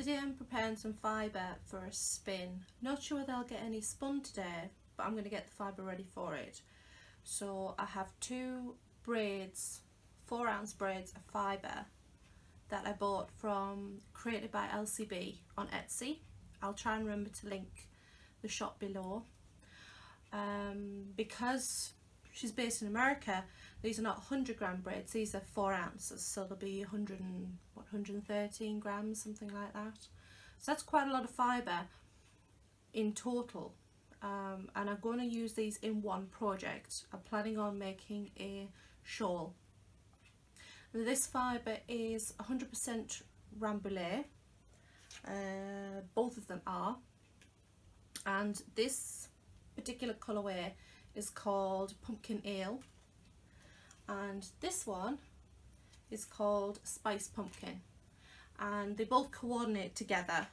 Today I'm preparing some fibre for a spin. Not sure whether I'll get any spun today, but I'm going to get the fibre ready for it. So I have two braids, 4-ounce braids of fibre that I bought from Created by LCB on Etsy. I'll try and remember to link the shop below. Because she's based in America, these are not 100 gram braids, these are 4 ounces, so they'll be 113 grams, something like that. So that's quite a lot of fibre in total, and I'm going to use these in one project. I'm planning on making a shawl. Now, this fibre is 100% rambouillet, both of them are, and this particular colourway is called Pumpkin Ale, and this one is called Spice Pumpkin, and they both coordinate together.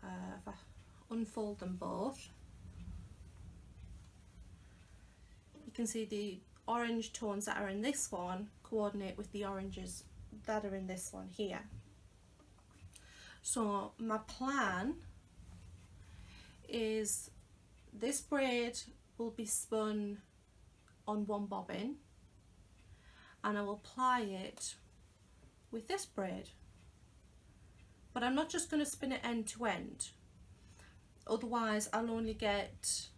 If I unfold them both, you can see the orange tones that are in this one coordinate with the oranges that are in this one here. So my plan is this braid will be spun on one bobbin, and I will ply it with this braid, but I'm not just going to spin it end to end, otherwise I'll only get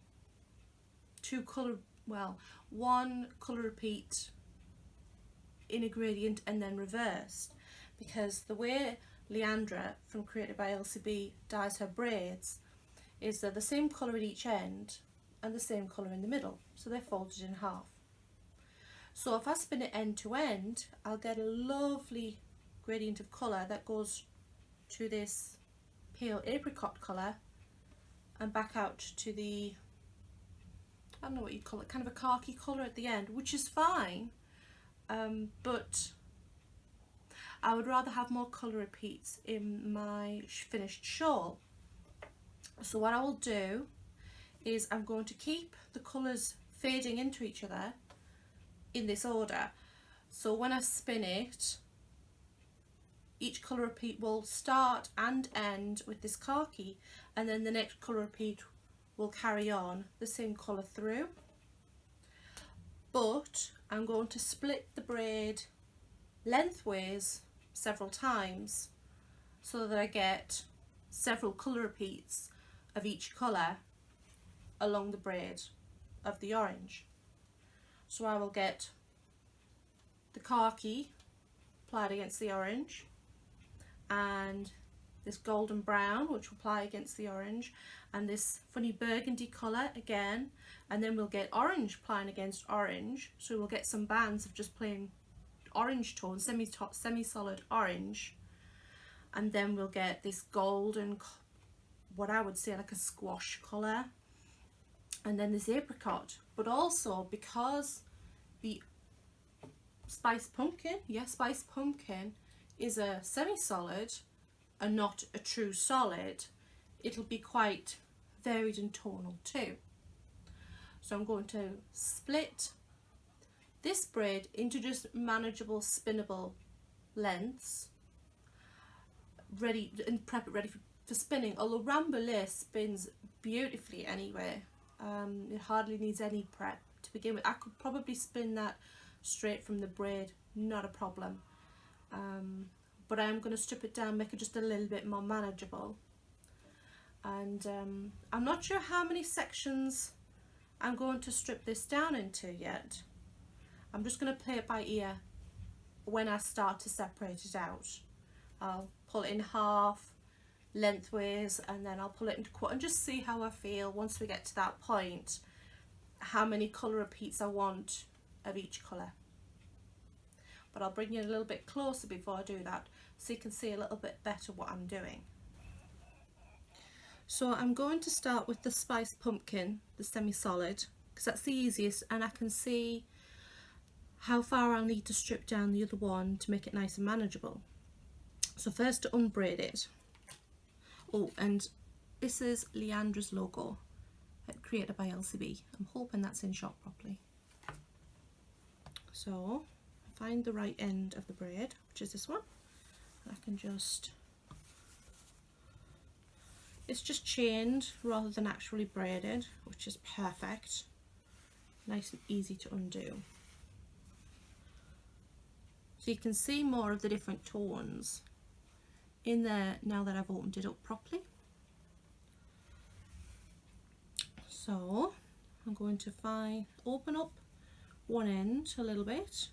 one colour repeat in a gradient and then reversed, because the way Leandra from Created by LCB dyes her braids is they're the same colour at each end and the same colour in the middle, so they're folded in half. So if I spin it end to end, I'll get a lovely gradient of colour that goes to this pale apricot colour and back out to the, I don't know what you call it, kind of a khaki colour at the end, which is fine, but I would rather have more colour repeats in my finished shawl. So what I will do is I'm going to keep the colours fading into each other in this order. So when I spin it, each colour repeat will start and end with this khaki, and then the next colour repeat will carry on the same colour through. But I'm going to split the braid lengthways several times so that I get several colour repeats of each colour along the braid of the orange. So I will get the khaki applied against the orange, and this golden brown which will apply against the orange, and this funny burgundy colour again, and then we'll get orange applying against orange, so we'll get some bands of just plain orange tone, semi-solid orange, and then we'll get this golden, what I would say like a squash colour, and then this apricot. But also, because the Spice Pumpkin is a semi-solid and not a true solid, it'll be quite varied and tonal too. So I'm going to split this braid into just manageable spinnable lengths, ready, and prep it ready for spinning. Although rambouillet spins beautifully anyway, it hardly needs any prep to begin with. I could probably spin that straight from the braid, not a problem, but I'm going to strip it down, make it just a little bit more manageable. And I'm not sure how many sections I'm going to strip this down into yet. I'm just going to play it by ear when I start to separate it out. I'll pull it in half lengthways, and then I'll pull it into quarter and just see how I feel once we get to that point, how many colour repeats I want of each colour. But I'll bring you a little bit closer before I do that so you can see a little bit better what I'm doing. So I'm going to start with the Spice Pumpkin, the semi-solid, because that's the easiest, and I can see how far I'll need to strip down the other one to make it nice and manageable. So first, to unbraid it. Oh, and this is Leandra's logo, Created by LCB. I'm hoping that's in shot properly. So find the right end of the braid, which is this one, and I can just It's just chained rather than actually braided, which is perfect. Nice and easy to undo. So you can see more of the different tones in there now that I've opened it up properly. So I'm going to open up one end a little bit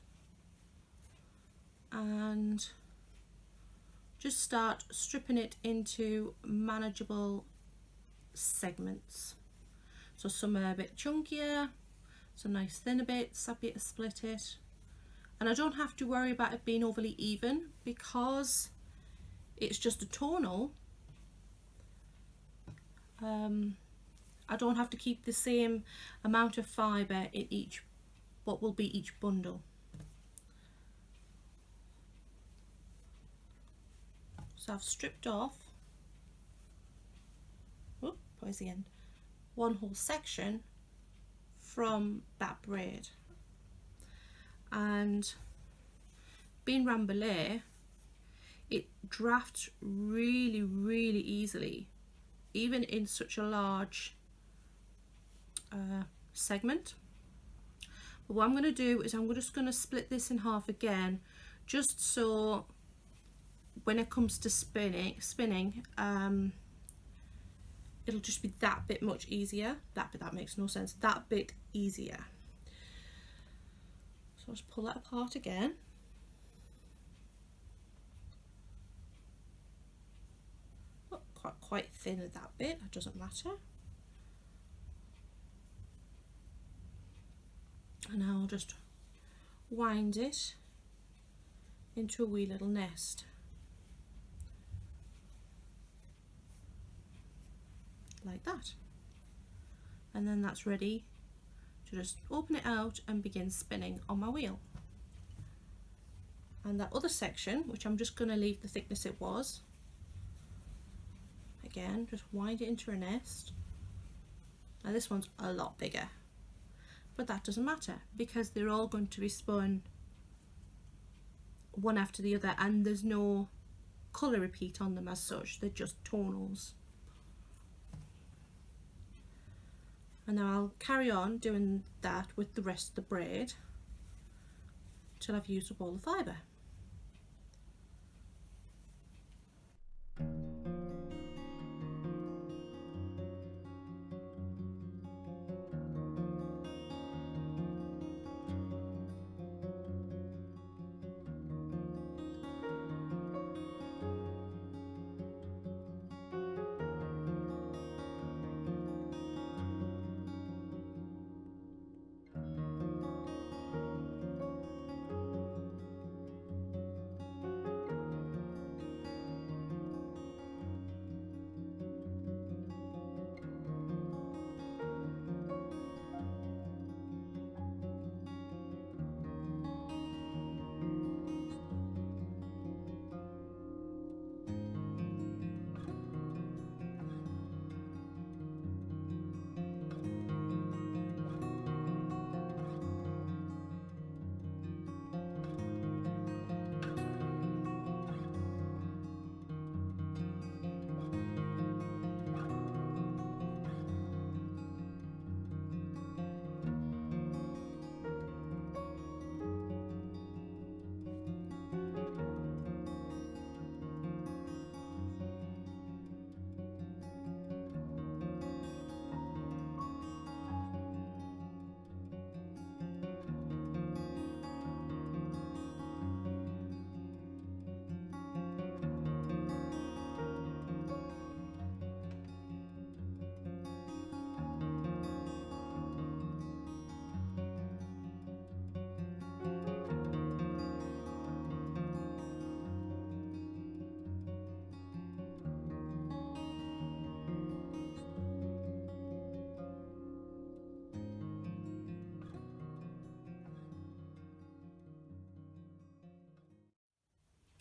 and just start stripping it into manageable segments. So some are a bit chunkier, some nice thinner bits, happy to split it. And I don't have to worry about it being overly even because it's just a tonal. I don't have to keep the same amount of fibre in what will be each bundle. So I've stripped off, where's the end? One whole section from that braid. And being rambouillet, it drafts really, really easily, even in such a large segment. But what I'm going to do is I'm just going to split this in half again, just so when it comes to spinning, it'll just be that bit much easier. That makes no sense. That bit easier. So I'll just pull that apart again. Oh, quite thin at that bit. It doesn't matter. And now I'll just wind it into a wee little nest. Like that. And then that's ready to just open it out and begin spinning on my wheel. And that other section, which I'm just going to leave the thickness it was, again just wind it into a nest. Now this one's a lot bigger, but that doesn't matter because they're all going to be spun one after the other and there's no colour repeat on them as such, they're just tonals. And now I'll carry on doing that with the rest of the braid till I've used up all the fibre.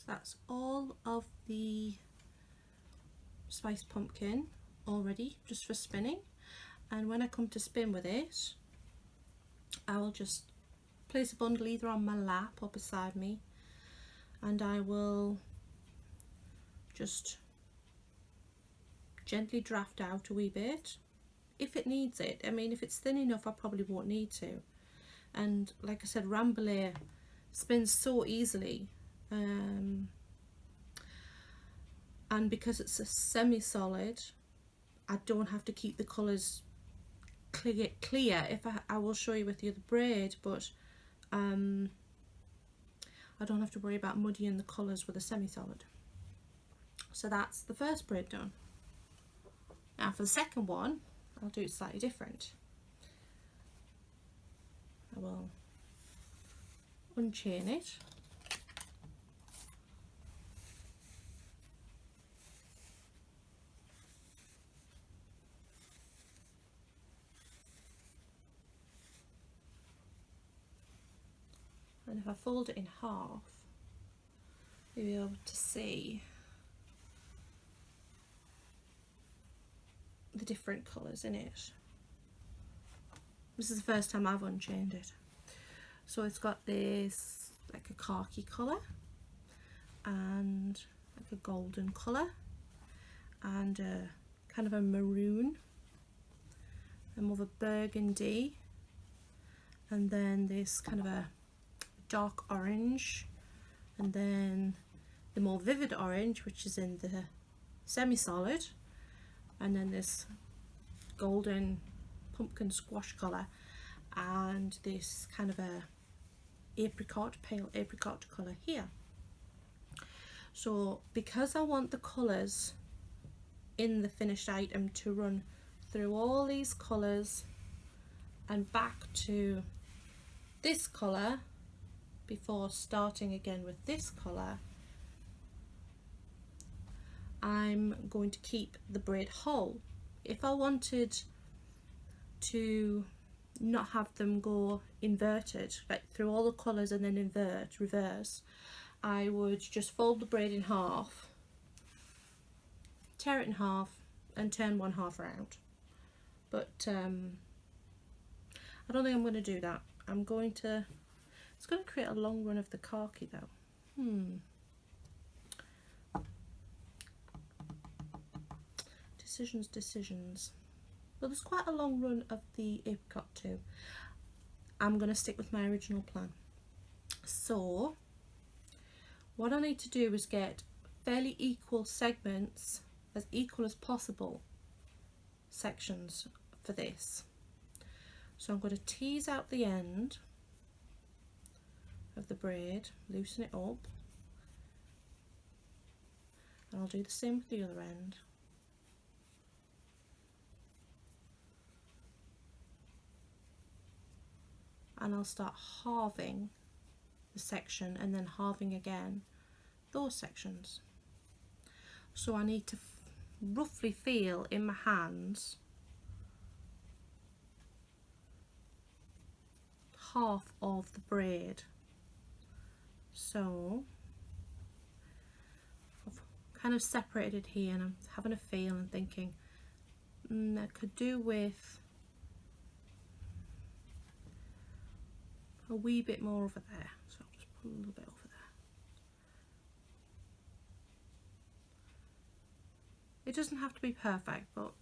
So that's all of the spiced pumpkin already just for spinning, and when I come to spin with it I will just place a bundle either on my lap or beside me and I will just gently draft out a wee bit if it needs it. I mean, if it's thin enough, I probably won't need to. And like I said, Rambouillet spins so easily, and because it's a semi-solid, I don't have to keep the colours clear. If I will show you with the other braid, but I don't have to worry about muddying the colours with a semi-solid. So that's the first braid done. Now for the second one, I'll do it slightly different. I will unchain it. And if I fold it in half, you'll be able to see the different colours in it. This is the first time I've unchained it. So it's got this like a khaki colour and like a golden colour and a kind of a maroon and more of a burgundy, and then this kind of a dark orange, and then the more vivid orange, which is in the semi-solid, and then this golden pumpkin squash colour, and this kind of a apricot, pale apricot colour here. So because I want the colours in the finished item to run through all these colours and back to this colour before starting again with this colour, I'm going to keep the braid whole. If I wanted to not have them go inverted, like through all the colours and then reverse, I would just fold the braid in half, tear it in half and turn one half around. But I don't think I'm going to do that. It's going to create a long run of the khaki though. Decisions. But there's quite a long run of the apricot too. I'm going to stick with my original plan. So what I need to do is get fairly equal segments, as equal as possible sections for this. So I'm going to tease out the end of the braid, loosen it up, and I'll do the same with the other end. And I'll start halving the section and then halving again those sections. So I need to roughly feel in my hands half of the braid. So I've kind of separated it here and I'm having a feel and thinking I could do with a wee bit more over there, so I'll just put a little bit over there. It doesn't have to be perfect, but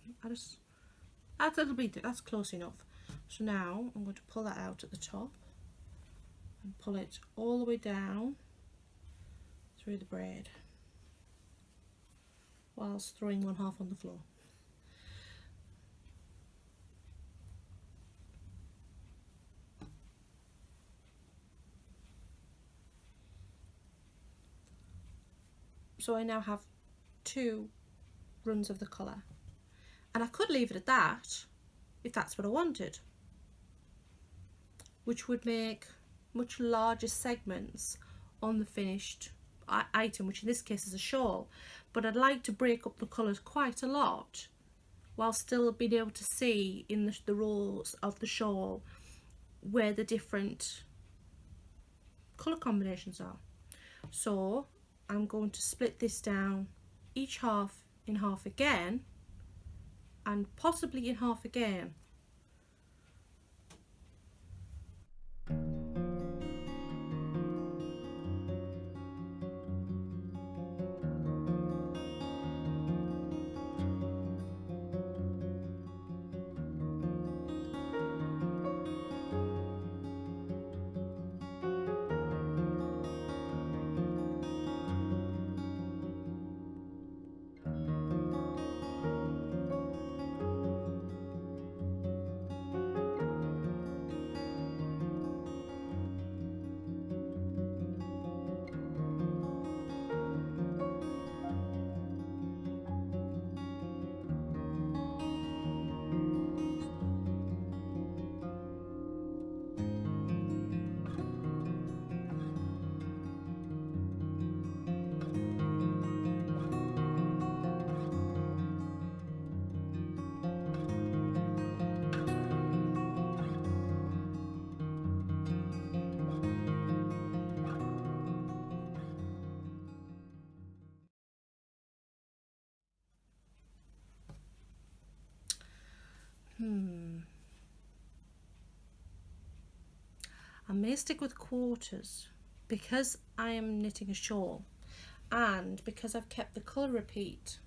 that's close enough. So now I'm going to pull that out at the top and pull it all the way down through the braid whilst throwing one half on the floor. So I now have 2 runs of the colour, and I could leave it at that if that's what I wanted, which would make much larger segments on the finished item, which in this case is a shawl. But I'd like to break up the colours quite a lot while still being able to see in the rows of the shawl where the different colour combinations are. So I'm going to split this down each half in half again and possibly in half again. I may stick with quarters because I am knitting a shawl, and because I've kept the colour repeat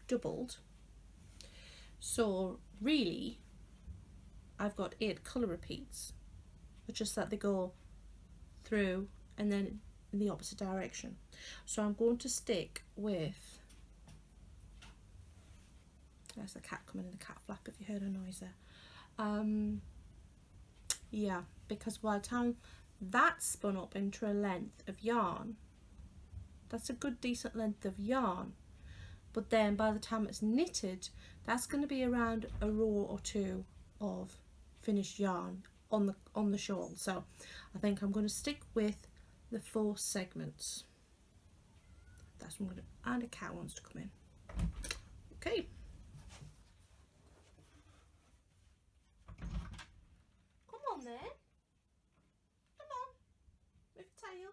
doubled. So really I've got 8 colour repeats. It's just that they go through and then in the opposite direction. So I'm going to stick with, there's the cat coming in, the cat flap, if you heard a noise there. Yeah, because by the time that's spun up into a length of yarn, that's a good decent length of yarn, but then by the time it's knitted, that's going to be around a row or two of finished yarn on the shawl. So I think I'm going to stick with the 4 segments. That's what I'm going to, and a cat wants to come in. Okay. Come on then. Come on. With your tail.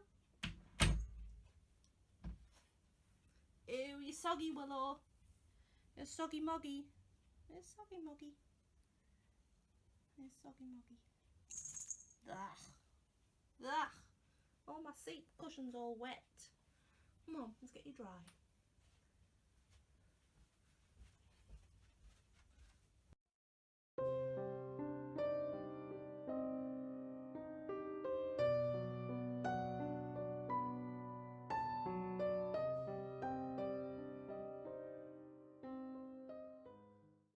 Ew, you soggy Willow. You're soggy moggy. You're soggy moggy. You're soggy moggy. Ugh. Ugh. Oh, my seat cushion's all wet. Come on, let's get you dry.